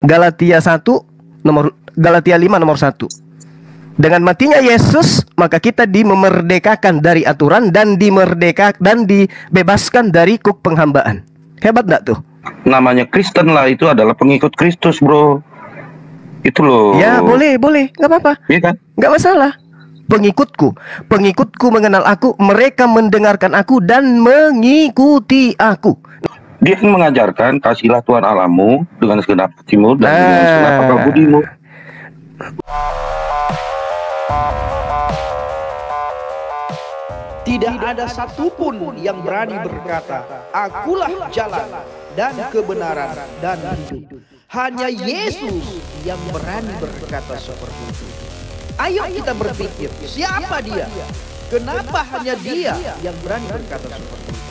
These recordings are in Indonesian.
Galatia 5 nomor 1. Dengan matinya Yesus, maka kita dimerdekakan dari aturan dan dibebaskan dari kuk penghambaan. Hebat enggak tuh? Namanya Kristen lah, itu adalah pengikut Kristus, bro. Itu loh. Ya, boleh, nggak apa-apa. Iya kan? Nggak masalah. Pengikutku mengenal aku, mereka mendengarkan aku dan mengikuti aku. Dia kan mengajarkan, kasihlah Tuhan Allahmu dengan segenap hatimu dan dengan segenap akal budimu. Tidak ada satupun yang berani berkata, akulah jalan dan kebenaran dan hidup. Hanya Yesus yang berani berkata seperti itu. Ayo kita berpikir, siapa dia? Kenapa hanya dia yang berani berkata seperti itu?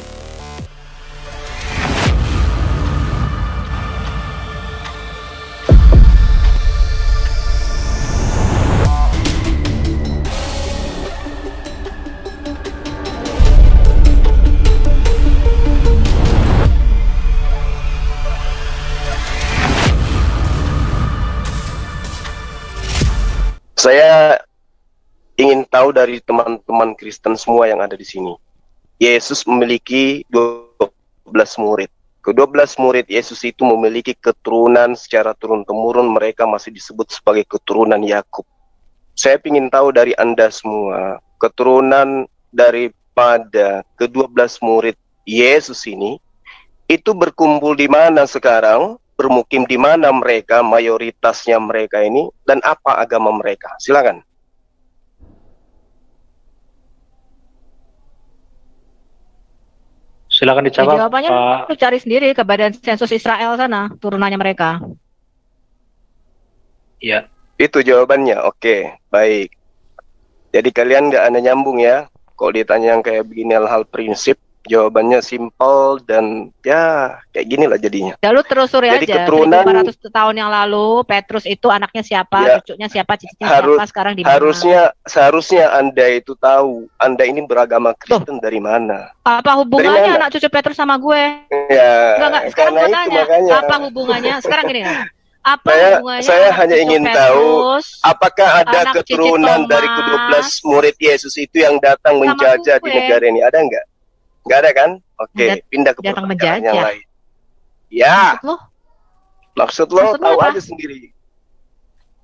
Saya ingin tahu dari teman-teman Kristen semua yang ada di sini. Yesus memiliki 12 murid. Ke-12 murid Yesus itu memiliki keturunan secara turun-temurun, mereka masih disebut sebagai keturunan Yakub. Saya ingin tahu dari Anda semua, keturunan daripada ke-12 murid Yesus ini, itu berkumpul di mana sekarang? Bermukim di mana mereka, mayoritasnya mereka ini, dan apa agama mereka? Silakan. Silakan dijawab. Jawabannya lu cari sendiri ke Badan Sensus Israel sana, turunannya mereka. Iya. Itu jawabannya. Oke, baik. Jadi kalian nggak ada nyambung ya. Kalau ditanya yang kayak begini hal-hal prinsip, jawabannya simpel dan ya kayak gini lah jadinya. Ya lu telusuri jadi aja. Keturunan 400 tahun yang lalu Petrus itu anaknya siapa, ya, cucunya siapa, cicitnya siapa, sekarang di mana? Seharusnya Anda itu tahu. Anda ini beragama Kristen dari mana? Apa hubungannya anak cucu Petrus sama gue? Ya, enggak, sekarang gue tanya, apa hubungannya? Sekarang gini kan. Saya hanya ingin tahu apakah ada keturunan dari ke-12 murid Yesus itu yang datang menjajah di negara ini? Ada enggak? Nggak ada kan? Oke, pindah ke pertanyaan yang lain. Ya. Maksud lo tahu aja sendiri.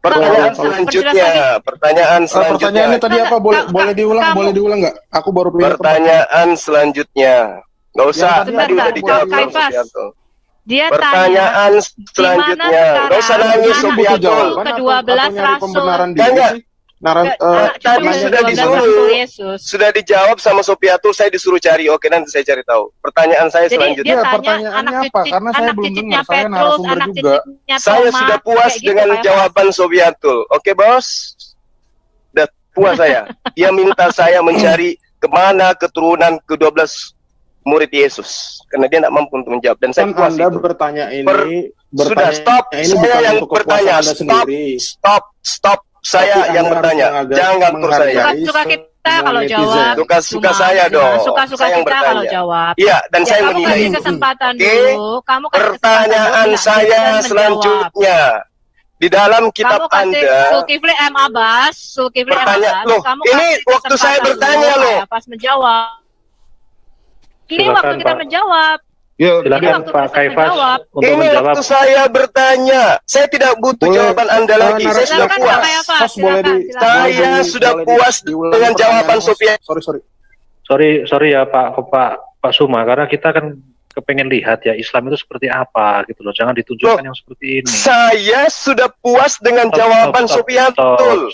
Pertanyaan selanjutnya. Pertanyaannya tadi apa? Boleh diulang nggak? Aku baru punya pertanyaan selanjutnya. Nggak usah, tadi udah dijawab sama Supianto. Pertanyaan selanjutnya. Nggak usah nangis Supianto. Ke-12 rasul. Tadi sudah dijawab sama Sopiatul, saya disuruh cari. Oke, nanti saya cari tahu. Pertanyaan saya selanjutnya. Pertanyaannya apa? Karena saya belum dengar, saya narasumber juga. Saya sudah puas dengan jawaban Sopiatul. Oke, bos? Udah puas saya. Dia minta saya mencari kemana keturunan ke-12 murid Yesus. Karena dia tidak mampu untuk menjawab. Dan saya puas Anda itu. bertanya ini. Sudah, stop. Saya yang bertanya. Stop. Saya yang bertanya, jangan terus saya. Suka kita kalau jawab. Suka saya dong. Suka kita kalau jawab. Iya, dan saya menilai. Kamu kasih kesempatan dulu. Pertanyaan saya selanjutnya. Di dalam kitab Anda. Zulkifli M. Abbas. Loh, ini waktu saya bertanya loh. Pas menjawab. Ini waktu kita menjawab. Silakan Pak Kaifas untuk ini menjawab. Waktu saya bertanya, saya tidak butuh jawaban Anda lagi. Saya sudah puas. Saya sudah puas dengan jawaban Sophia. Sorry ya Pak Suma, karena kita kan kepengen lihat ya Islam itu seperti apa gitu loh. Jangan ditunjukkan yang seperti ini. Saya sudah puas dengan jawaban Sopiantul.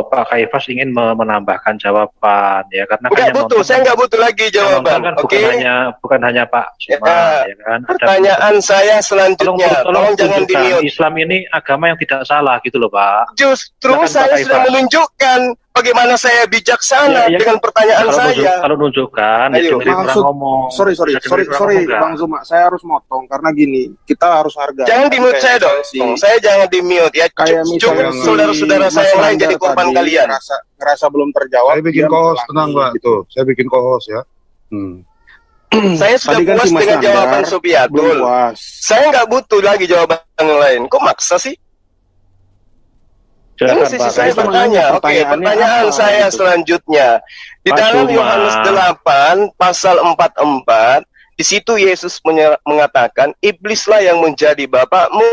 Pak Kaifas ingin menambahkan jawaban ya, karena nggak butuh, saya nggak butuh lagi jawaban. Kan bukan hanya Pak Suma ya kan. Pertanyaan saya selanjutnya, tolong jangan di-mute. Islam ini agama yang tidak salah gitu loh Pak. Justru saya sudah menunjukkan bagaimana saya bijaksana dengan pertanyaan saya. Kalau nunjukkan, ngomong. Sorry, Bang Zuma, saya harus motong karena gini, kita harus hargai. Jangan di-mute saya dong. Saya jangan di-mute ya. Cukup saudara-saudara saya yang lain jadi korban kalian. Ngerasa belum terjawab. Saya bikin co-host, tenang Pak. Gitu. Saya bikin co-host ya. Saya sudah Tadi kan puas si Mas dengan Nandar jawaban belum Sobiatul. puas. Saya nggak butuh lagi jawaban yang lain. Kok maksa sih? Ini Silakan, sisi Pak. saya Itu makanya bertanya. Oke, pertanyaannya pertanyaan apa, saya gitu. selanjutnya. Di Pak dalam Suma. Yohanes 8 pasal 44, di situ Yesus mengatakan, iblislah yang menjadi bapakmu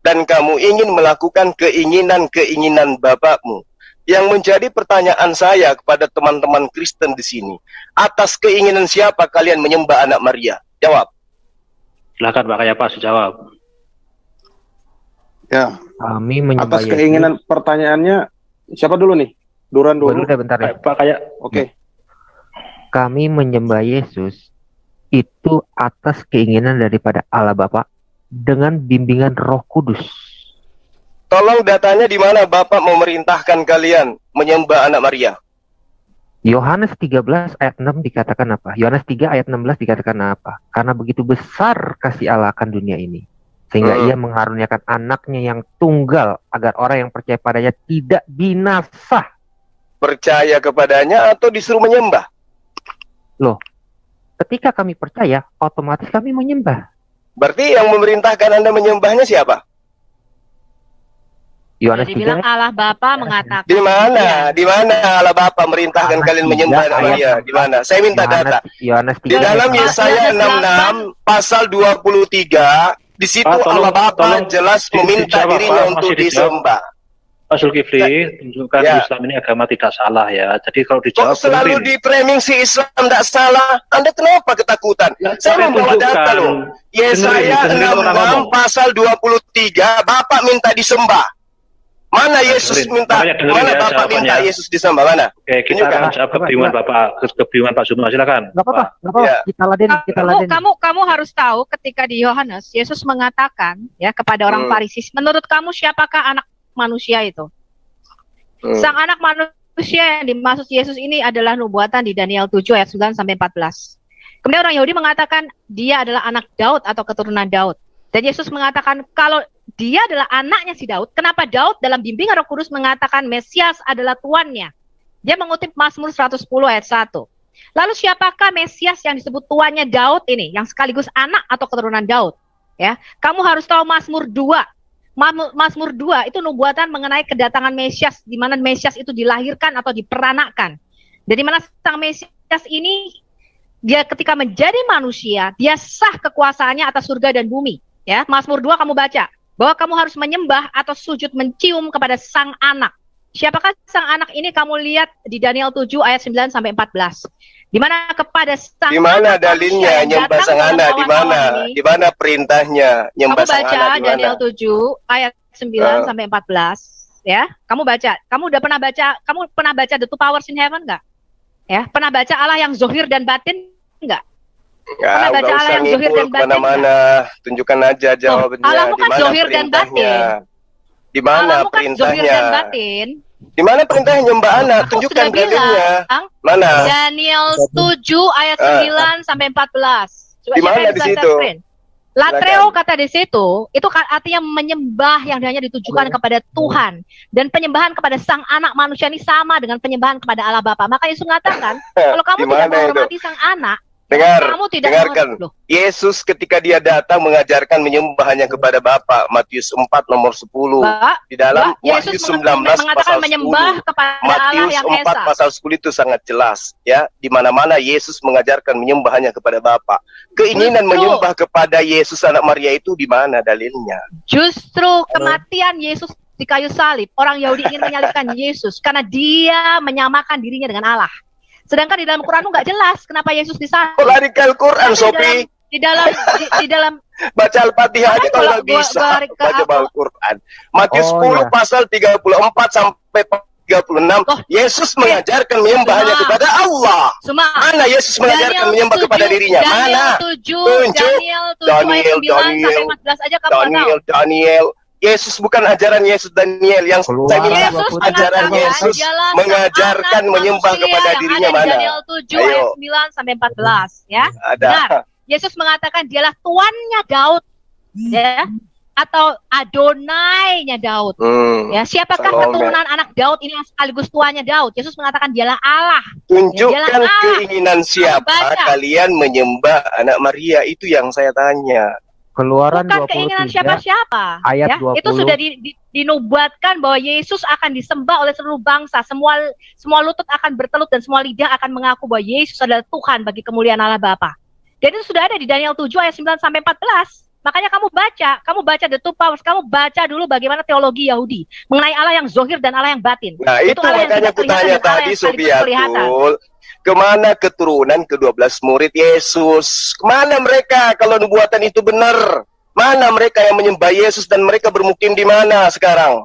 dan kamu ingin melakukan keinginan-keinginan bapakmu. Yang menjadi pertanyaan saya kepada teman-teman Kristen di sini, atas keinginan siapa kalian menyembah anak Maria? Jawab. Silakan Pak Kayapas jawab. Ya, Kami menyembah atas Yesus. keinginan pertanyaannya siapa dulu nih? Duran Dulu dulu. deh bentar ya. Pak Kayak Oke. Kami menyembah Yesus itu atas keinginan daripada Allah Bapa dengan bimbingan Roh Kudus. Tolong datanya di mana Bapak memerintahkan kalian menyembah anak Maria? Yohanes 13 ayat 6 dikatakan apa? Yohanes 3 ayat 16 dikatakan apa? Karena begitu besar kasih Allah akan dunia ini, sehingga ia mengaruniakan anaknya yang tunggal, agar orang yang percaya padanya tidak binasa. Percaya kepadanya atau disuruh menyembah? Loh, ketika kami percaya, otomatis kami menyembah. Berarti yang memerintahkan Anda menyembahnya siapa? Yohanes Jadi 3 bilang Allah Bapa mengatakan. Di mana? Iya. Di mana Allah Bapa merintahkan Yohanes kalian 3 menyembah anak ayat Maria? Di mana? Saya minta data. Yohanes 3 Di dalam ayat Yesaya 66 pasal 23, di situ Pak, tolong- Allah Bapa tolong jelas meminta dijawab, dirinya Pak. untuk Masih dijawab. disembah. Pak Zulkifli tunjukkan Ya. Islam ini agama tidak salah ya. Jadi kalau Kok dijawab selalu benerin. di framing si Islam tidak salah? Anda kenapa ketakutan? Saya Tapi membawa tunjukkan. data loh. Yesaya Dengerin orang 66 ngomong. pasal 23, Bapak minta disembah. Mana Yesus dengerin. minta? Makanya dengerin Mana ya Bapak minta jawabannya. Yesus disembah? Mana? Oke, kita Tunjukkan. akan jawab kebingungan kebingungan Pak Zuma. Silakan. Nggak apa-apa, Pak. nggak apa-apa. Ya. Kita laden. Kamu harus tahu ketika di Yohanes Yesus mengatakan ya kepada orang Farisi, menurut kamu siapakah anak manusia itu? Sang anak manusia yang dimaksud Yesus ini adalah nubuatan di Daniel 7 ayat 9 sampai 14. Kemudian orang Yahudi mengatakan dia adalah anak Daud atau keturunan Daud. Dan Yesus mengatakan kalau dia adalah anaknya si Daud, kenapa Daud dalam bimbingan Roh Kudus mengatakan Mesias adalah tuannya? Dia mengutip Mazmur 110 ayat 1. Lalu siapakah Mesias yang disebut tuannya Daud ini, yang sekaligus anak atau keturunan Daud? Ya, kamu harus tahu Mazmur 2. Mazmur 2 itu nubuatan mengenai kedatangan Mesias, di mana Mesias itu dilahirkan atau diperanakan. Jadi mana sang Mesias ini dia ketika menjadi manusia, dia sah kekuasaannya atas surga dan bumi. Ya, Mazmur 2 kamu baca bahwa kamu harus menyembah atau sujud mencium kepada sang anak. Siapakah sang anak ini? Kamu lihat di Daniel 7 ayat 9 sampai 14. Di mana kepada sang Di mana anak dalilnya manusia yang nyembah datang sang dalam anak? Di awan-awan mana? ini, Di mana perintahnya nyembah kamu sang baca anak? Di mana? Daniel 7 ayat 9 sampai 14 ya. Kamu baca. Kamu pernah baca The Two Powers in Heaven enggak? Ya, pernah baca Allah yang zohir dan batin enggak? Pernah baca Nggak Allah usah yang zohir ngibul dan batin kemana-mana. Tunjukkan aja jawabannya. Allahmu Di kan mana zohir dan perintahnya? Di mana Allahmu kan zohir dan perintahnya? batin. Di mana perintahnya nyembah anak? Aku Tunjukkan sudah dalilnya. bilang Mana? Daniel 7 ayat 9 sampai 14. Coba Di siapa mana yang di bisa situ? screen? Latreo kata di situ, itu artinya menyembah yang hanya ditujukan kepada Tuhan. Dan penyembahan kepada sang anak manusia ini sama dengan penyembahan kepada Allah Bapa. Maka Yesus mengatakan, kalau kamu Di tidak mana itu? menghormati sang anak, kamu tidak Dengarkan. loh. Yesus ketika dia datang mengajarkan menyembah hanya kepada Bapa. Matius 4 nomor 10. Di dalam Wahyu Yesus 19 mengatakan pasal 10. menyembah kepada Allah Matius yang 4 esa. pasal 10 itu sangat jelas ya, di mana-mana Yesus mengajarkan menyembah hanya kepada Bapa. Keinginan Justru- menyembah kepada Yesus anak Maria itu di mana dalilnya? Justru kematian Yesus di kayu salib, orang Yahudi ingin menyalibkan Yesus karena dia menyamakan dirinya dengan Allah. Sedangkan di dalam Quran nggak jelas kenapa Yesus disalib. Kok lari ke Al-Quran, Tapi Sopi? di dalam Baca Al-Fatihah aja Makanya kalau kalau nggak bisa gua lari ke baca apa? Al-Quran. Matius Oh, 10 iya. pasal 34 sampai 36. Oh, Yesus mengajarkan menyembah hanya Cuma- kepada Allah. Semua Mana Yesus mengajarkan menyembah kepada dirinya? Daniel Mana? 7, Tunjuk. Daniel 7 ayat 9 sampai 14 aja kamu nggak tahu. Daniel. Yesus bukan ajaran Yesus Daniel. Yang Keluar. saya minta Yesus ajaran mengatakan, Yesus "Dialah sang mengajarkan anak menyembah manusia kepada yang dirinya ada di mana? Daniel 7 Ayo. ayat 9 sampai 14 ya. Ada. Benar. Yesus mengatakan dialah tuannya Daud. Ya. atau Adonai-nya Daud. Ya, siapakah keturunan anak Daud ini yang sekaligus tuanya Daud? Yesus mengatakan dialah Allah. Tunjukkan keinginan siapa kalian menyembah anak Maria, itu yang saya tanya. Keluaran bukan keinginan siapa-siapa. Ayat 20. Itu sudah dinubuatkan bahwa Yesus akan disembah oleh seluruh bangsa. Semua lutut akan bertelut dan semua lidah akan mengaku bahwa Yesus adalah Tuhan bagi kemuliaan Allah Bapa. Dan itu sudah ada di Daniel 7 ayat 9 sampai 14. Makanya kamu baca The Two Powers, kamu baca dulu bagaimana teologi Yahudi mengenai Allah yang zohir dan Allah yang batin. Nah itu makanya aku tanya tadi, Sofiatul, kemana keturunan ke-12 murid Yesus? Kemana mereka kalau nubuatan itu benar? Mana mereka yang menyembah Yesus dan mereka bermukim di mana sekarang?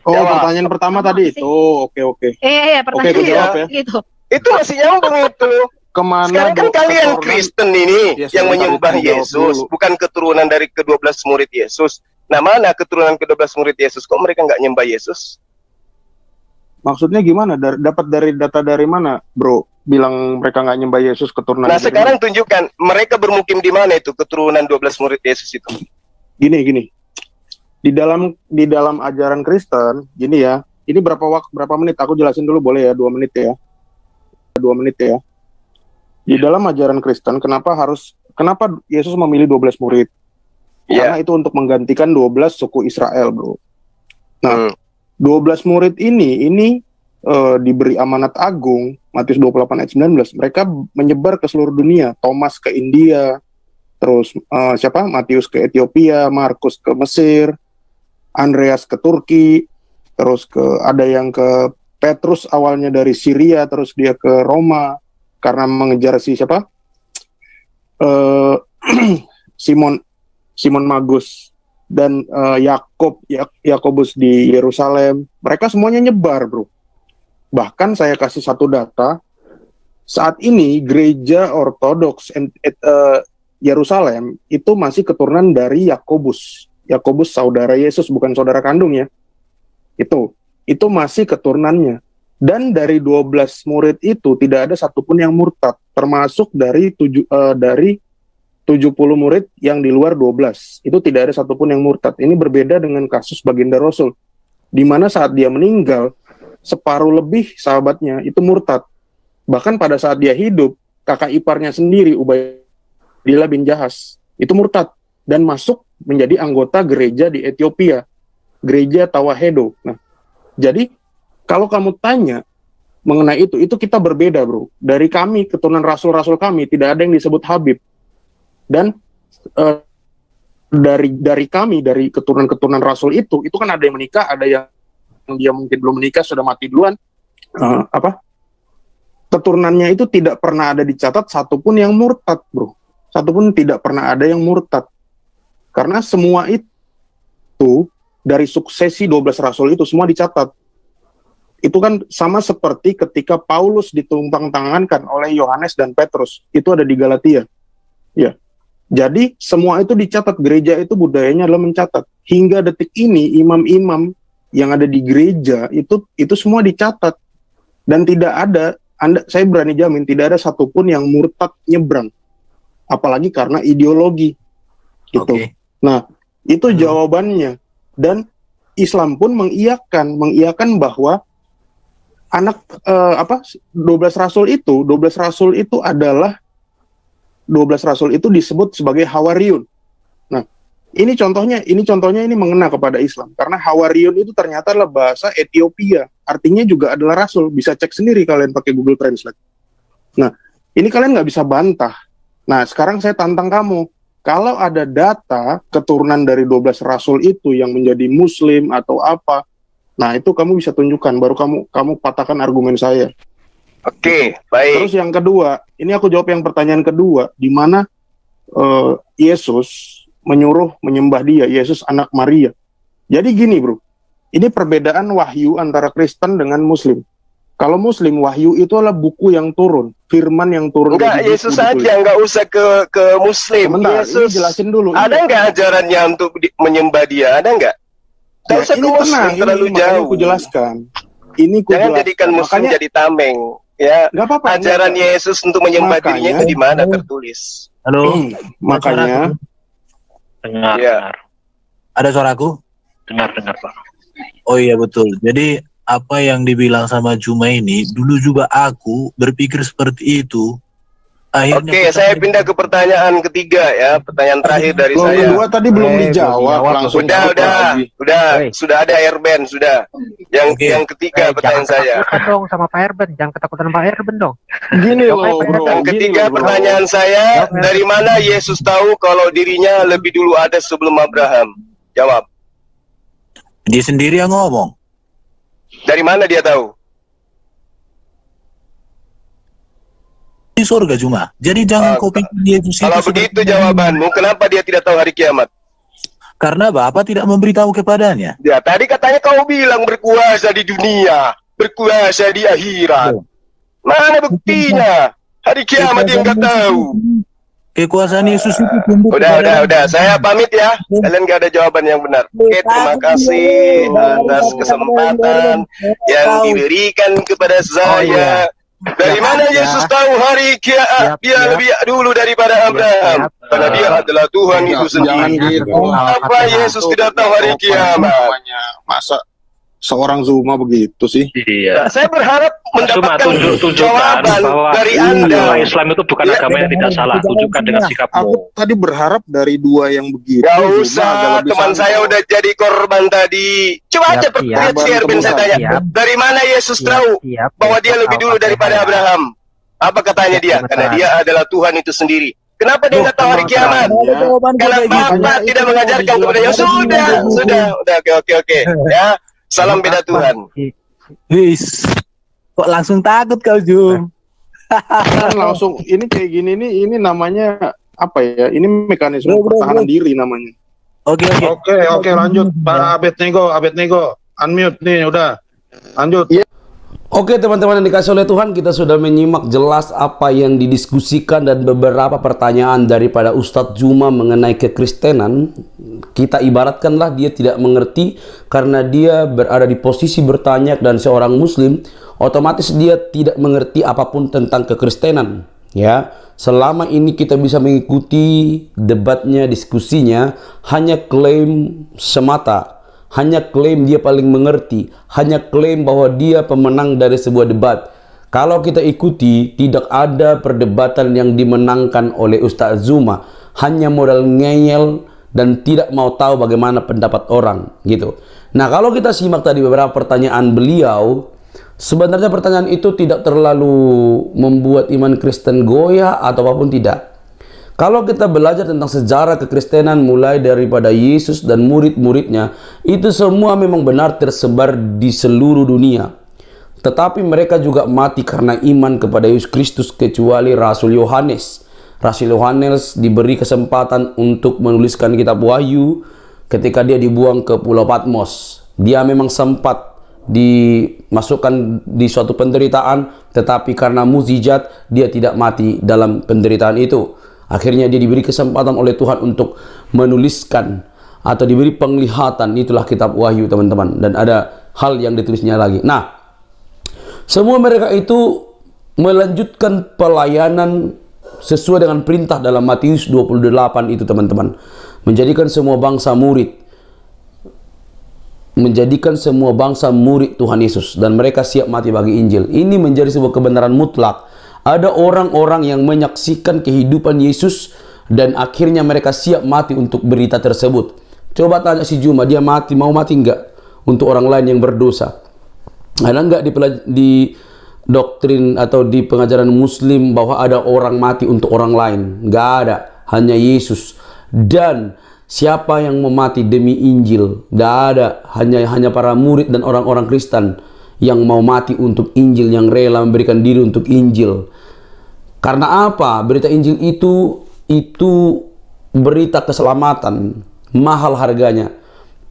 Oh, pertanyaan pertama tadi itu. Oke. Iya, pertanyaan jawab ya. Gitu. Itu masih nyambung itu. Kemana sekarang kan kalian Kristen ini yang menyembah Yesus, bukan keturunan dari ke-12 murid Yesus. Nah, mana keturunan ke-12 murid Yesus? Kok mereka nggak nyembah Yesus? Maksudnya gimana? Dapat dari data dari mana, bro? Bilang mereka nggak nyembah Yesus keturunan. Nah, sekarang tunjukkan mereka bermukim di mana itu keturunan 12 murid Yesus itu. Gini. Di dalam ajaran Kristen, gini ya. Ini berapa menit? Aku jelasin dulu boleh ya? 2 menit ya. 2 menit ya. Di dalam ajaran Kristen, kenapa Yesus memilih 12 murid? Karena itu untuk menggantikan 12 suku Israel, bro. Nah, 12 murid ini diberi amanat agung, Matius 28 ayat 19. Mereka menyebar ke seluruh dunia. Thomas ke India, terus Matius ke Ethiopia, Markus ke Mesir, Andreas ke Turki, terus ada yang ke Petrus awalnya dari Syria, terus dia ke Roma karena mengejar Simon Magus dan Yakobus di Yerusalem. Mereka semuanya nyebar, bro. Bahkan saya kasih satu data, saat ini gereja Ortodoks Yerusalem itu masih keturunan dari Yakobus. Yakobus saudara Yesus, bukan saudara kandung ya. Itu masih keturunannya. Dan dari 12 murid itu tidak ada satupun yang murtad, termasuk dari 70 murid yang di luar 12. Itu tidak ada satupun yang murtad. Ini berbeda dengan kasus Baginda Rasul, di mana saat dia meninggal, separuh lebih sahabatnya itu murtad. Bahkan pada saat dia hidup, kakak iparnya sendiri, Ubaidillah bin Jahas, itu murtad dan masuk menjadi anggota gereja di Ethiopia, gereja Tawahedo. Nah, jadi kalau kamu tanya mengenai itu kita berbeda, bro. Dari kami, keturunan rasul-rasul kami, tidak ada yang disebut Habib. Dan dari kami, dari keturunan rasul itu kan ada yang menikah, ada yang dia mungkin belum menikah, sudah mati duluan. Keturunannya itu tidak pernah ada dicatat satupun yang murtad, bro. Satupun tidak pernah ada yang murtad. Karena semua itu, dari suksesi 12 rasul itu, semua dicatat. Itu kan sama seperti ketika Paulus ditumpang tangankan oleh Yohanes dan Petrus. Itu ada di Galatia. Ya. Jadi semua itu dicatat. Gereja itu budayanya adalah mencatat. Hingga detik ini imam-imam yang ada di gereja itu semua dicatat. Dan tidak ada, saya berani jamin tidak ada satupun yang murtad nyebrang. Apalagi karena ideologi. Gitu. Okay. Nah, itu jawabannya. Dan Islam pun mengiyakan bahwa 12 rasul itu adalah 12 rasul itu disebut sebagai Hawariyun. Nah, ini contohnya ini mengena kepada Islam karena Hawariyun itu ternyata adalah bahasa Ethiopia. Artinya juga adalah rasul. Bisa cek sendiri kalian pakai Google Translate. Nah, ini kalian nggak bisa bantah. Nah, sekarang saya tantang kamu. Kalau ada data keturunan dari 12 rasul itu yang menjadi muslim atau apa, nah itu kamu bisa tunjukkan, baru kamu patahkan argumen saya. Oke, baik. Terus yang kedua, ini aku jawab yang pertanyaan kedua, di mana Yesus menyuruh menyembah dia, Yesus anak Maria. Jadi gini, bro, ini perbedaan wahyu antara Kristen dengan Muslim. Kalau Muslim, wahyu itu adalah buku yang turun, firman yang turun. Enggak, Yesus saja, enggak usah ke Muslim. Sebentar, Yesus, ini jelasin dulu. Ada enggak ajarannya untuk menyembah dia? Ada enggak? Enggak usah ke Muslim, terlalu jauh. Ini ku jelaskan. Jangan jadikan Muslim jadi tameng. Ya, enggak apa-apa. Ajaran Yesus untuk menyembah dirinya itu di mana tertulis? Halo, makanya dengar. Ada suaraku? Dengar Pak. Oh iya betul. Jadi apa yang dibilang sama Juma ini, dulu juga aku berpikir seperti itu. Akhirnya Oke, saya pindah ke pertanyaan ketiga ya, pertanyaan terakhir dari saya. Kedua tadi belum dijawab, langsung sudah ada Airben, sudah. Yang ketiga pertanyaan saya. Jangan dong sama Pak Erben, jangan ketakutan Pak Erben dong. Gini loh, bro. Yang ketiga pertanyaan saya, dari mana Yesus tahu kalau dirinya lebih dulu ada sebelum Abraham? Jawab. Dia sendiri yang ngomong. Dari mana dia tahu? Di surga cuma. Jadi jangan kau pikir Yesus kalau begitu jawabanmu, kenapa dia tidak tahu hari kiamat? Karena Bapak tidak memberitahu kepadanya. Ya, tadi katanya kau bilang berkuasa di dunia, berkuasa di akhirat. Mana buktinya? Hari kiamat dia nggak tahu. Kekuasaan Yesus itu udah. Saya pamit ya. Kalian nggak ada jawaban yang benar. Oke, terima kasih atas kesempatan yang diberikan kepada saya. Dari mana Yesus tahu hari kiamat? Dia lebih dulu daripada Abraham. Karena dia adalah Tuhan itu sendiri. Apa Yesus tidak tahu hari kiamat? Masa seorang Zuma begitu sih? Iya. Saya berharap mendapatkan jawaban dari Anda. Islam itu bukan agama yang tidak salah. Tunjukkan dengan sikapmu. Aku tadi berharap dari dua yang begitu. Gak usah, teman saya udah jadi korban tadi. Coba aja lihat si Erwin, saya tanya. Dari mana Yesus tahu bahwa dia lebih dulu daripada Abraham? Apa katanya dia? Karena dia adalah Tuhan itu sendiri. Kenapa dia nggak tahu hari kiamat? Karena Bapak tidak mengajarkan kepadanya. Sudah. Oke. Ya. Salam beda Tuhan. Wis, kok langsung takut kau Jum? Langsung ini kayak gini nih, ini namanya apa ya? Ini mekanisme pertahanan diri namanya. Oke, lanjut Pak Abednego, unmute nih udah. Lanjut. Oke teman-teman yang dikasih oleh Tuhan, kita sudah menyimak jelas apa yang didiskusikan dan beberapa pertanyaan daripada Ustadz Juma mengenai kekristenan. Kita ibaratkanlah dia tidak mengerti karena dia berada di posisi bertanya dan seorang muslim, otomatis dia tidak mengerti apapun tentang kekristenan. Ya, selama ini kita bisa mengikuti debatnya, diskusinya, hanya klaim semata. Hanya klaim dia paling mengerti, hanya klaim bahwa dia pemenang dari sebuah debat. Kalau kita ikuti, tidak ada perdebatan yang dimenangkan oleh Ustadz Zuma. Hanya modal ngeyel dan tidak mau tahu bagaimana pendapat orang, gitu. Nah, kalau kita simak tadi beberapa pertanyaan beliau, sebenarnya pertanyaan itu tidak terlalu membuat iman Kristen goyah atau apapun tidak. Kalau kita belajar tentang sejarah kekristenan mulai daripada Yesus dan murid-muridnya, itu semua memang benar tersebar di seluruh dunia. Tetapi mereka juga mati karena iman kepada Yesus Kristus kecuali Rasul Yohanes. Rasul Yohanes diberi kesempatan untuk menuliskan kitab Wahyu ketika dia dibuang ke Pulau Patmos. Dia memang sempat dimasukkan di suatu penderitaan, tetapi karena mukjizat dia tidak mati dalam penderitaan itu. Akhirnya dia diberi kesempatan oleh Tuhan untuk menuliskan atau diberi penglihatan, itulah kitab Wahyu teman-teman. Dan ada hal yang ditulisnya lagi. Nah, semua mereka itu melanjutkan pelayanan sesuai dengan perintah dalam Matius 28 itu teman-teman. Menjadikan semua bangsa murid. Menjadikan semua bangsa murid Tuhan Yesus. Dan mereka siap mati bagi Injil. Ini menjadi sebuah kebenaran mutlak. Ada orang-orang yang menyaksikan kehidupan Yesus dan akhirnya mereka siap mati untuk berita tersebut. Coba tanya si Juma, dia mau mati enggak untuk orang lain yang berdosa? Ada enggak di doktrin atau di pengajaran Muslim bahwa ada orang mati untuk orang lain? Enggak ada, hanya Yesus. Dan siapa yang mau mati demi Injil? Enggak ada, hanya para murid dan orang-orang Kristen yang mau mati untuk Injil, yang rela memberikan diri untuk Injil. Karena apa? Berita Injil itu berita keselamatan, mahal harganya.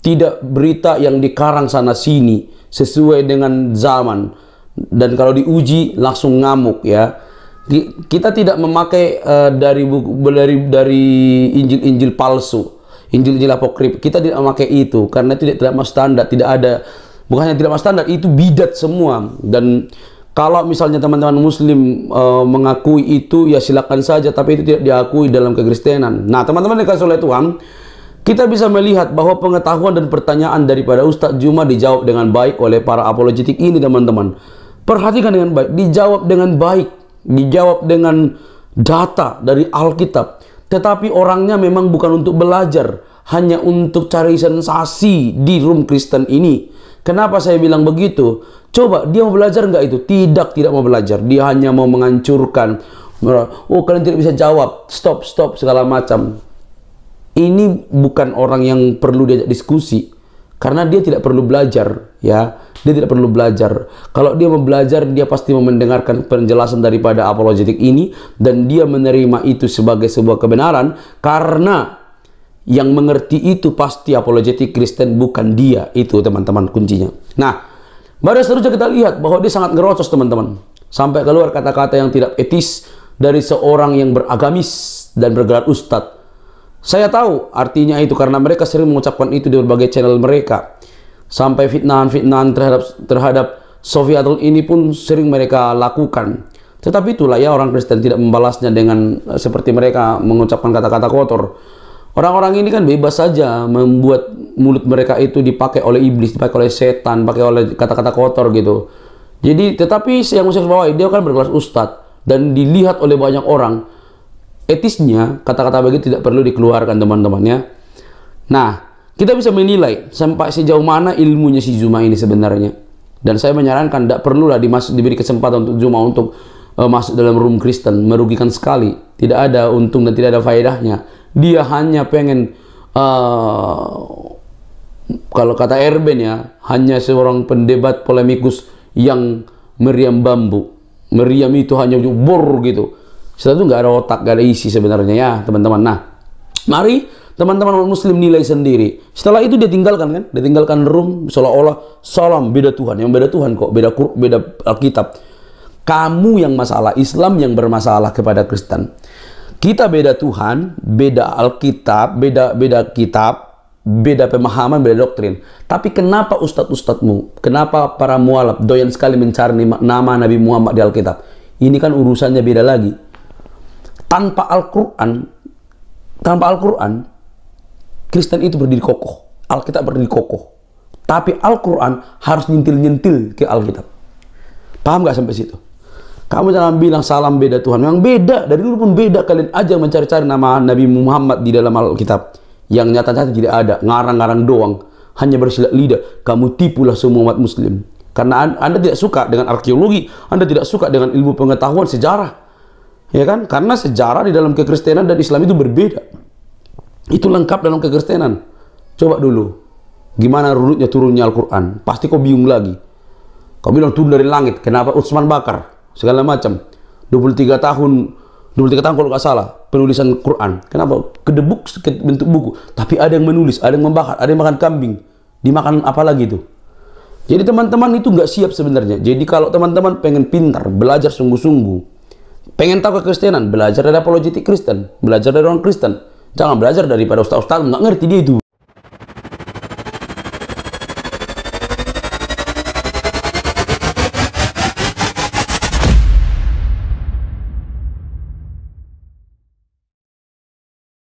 Tidak berita yang dikarang sana sini sesuai dengan zaman. Dan kalau diuji langsung ngamuk ya. Kita tidak memakai dari Injil-Injil palsu, Injil-Injil apokrif. Kita tidak memakai itu karena tidak masuk standar, tidak ada. Bukannya tidak masuk standar, itu bidat semua. Dan kalau misalnya teman-teman Muslim mengakui itu, ya silakan saja, tapi itu tidak diakui dalam kekristenan. Nah, teman-teman dikasih oleh Tuhan, Kita bisa melihat bahwa pengetahuan dan pertanyaan daripada Ustadz Juma dijawab dengan baik oleh para apologetik ini, teman-teman. Perhatikan dengan baik, dijawab dengan baik, dijawab dengan data dari Alkitab. Tetapi orangnya memang bukan untuk belajar, hanya untuk cari sensasi di room Kristen ini. Kenapa saya bilang begitu? Coba, dia mau belajar nggak itu? Tidak mau belajar. Dia hanya mau menghancurkan. Oh, kalian tidak bisa jawab. Stop, segala macam. Ini bukan orang yang perlu diajak diskusi, karena dia tidak perlu belajar, ya. Dia tidak perlu belajar. Kalau dia mau belajar, dia pasti mau mendengarkan penjelasan daripada apologetik ini, dan dia menerima itu sebagai sebuah kebenaran, karena yang mengerti itu pasti apologetik Kristen, bukan dia. Itu, teman-teman, kuncinya. Nah, pada seterusnya kita lihat bahwa dia sangat ngerocos, teman-teman. Sampai keluar kata-kata yang tidak etis dari seorang yang beragamis dan bergelar ustadz. Saya tahu artinya itu karena mereka sering mengucapkan itu di berbagai channel mereka. Sampai fitnahan terhadap Sofiatul ini pun sering mereka lakukan. Tetapi itulah ya, orang Kristen tidak membalasnya dengan seperti mereka mengucapkan kata-kata kotor. Orang-orang ini kan bebas saja membuat mulut mereka itu dipakai oleh iblis, dipakai oleh setan, dipakai oleh kata-kata kotor gitu. Jadi, tetapi yang saya bawahi, dia kan berkelas ustadz dan dilihat oleh banyak orang. Etisnya, kata-kata begitu tidak perlu dikeluarkan, teman-teman, ya. Nah, kita bisa menilai sampai sejauh mana ilmunya si Juma ini sebenarnya. Dan saya menyarankan tidak perlulah diberi kesempatan untuk Juma untuk masuk dalam room Kristen. Merugikan sekali. Tidak ada untung dan tidak ada faedahnya. Dia hanya pengen, kalau kata Erben ya, hanya seorang pendebat polemikus yang meriam bambu. Meriam itu hanya bor gitu. Setelah itu nggak ada otak, nggak ada isi sebenarnya, ya, teman-teman. Nah, mari teman-teman Muslim nilai sendiri. Setelah itu dia tinggalkan, kan? Dia tinggalkan room seolah-olah salam beda Tuhan. Yang beda Tuhan kok, beda Alkitab. Kamu yang masalah, Islam yang bermasalah kepada Kristen. Kita beda Tuhan, beda Alkitab, beda kitab, beda pemahaman, beda doktrin. Tapi kenapa ustadz-ustadzmu, kenapa para mualaf doyan sekali mencari nama Nabi Muhammad di Alkitab? Ini kan urusannya beda lagi. Tanpa Al-Quran, Kristen itu berdiri kokoh, Alkitab berdiri kokoh. Tapi Al-Quran harus nyentil-nyentil ke Alkitab. Paham gak sampai situ? Kamu jangan bilang salam beda Tuhan. Memang beda, dari dulu pun beda. Kalian aja mencari-cari nama Nabi Muhammad di dalam Alkitab. Yang nyata-nyata tidak ada, ngarang-ngarang doang. Hanya bersilat lidah. Kamu tipulah semua umat Muslim. Karena Anda tidak suka dengan arkeologi, Anda tidak suka dengan ilmu pengetahuan sejarah. Ya kan? Karena sejarah di dalam kekristenan dan Islam itu berbeda. Itu lengkap dalam kekristenan. Coba dulu, gimana runutnya turunnya Al-Quran? Pasti kau bingung lagi. Kau bilang turun dari langit. Kenapa Utsman bakar? Segala macam. 23 tahun kalau nggak salah penulisan Quran. Kenapa? Kedebuk bentuk buku. Tapi ada yang menulis, ada yang membakar, ada yang makan kambing. Dimakan apa lagi itu? Jadi teman-teman itu nggak siap sebenarnya. Jadi kalau teman-teman pengen pintar, belajar sungguh-sungguh, pengen tahu kekristenan, belajar dari apologetik Kristen, belajar dari orang Kristen. Jangan belajar daripada ustaz-ustaz nggak ngerti dia itu.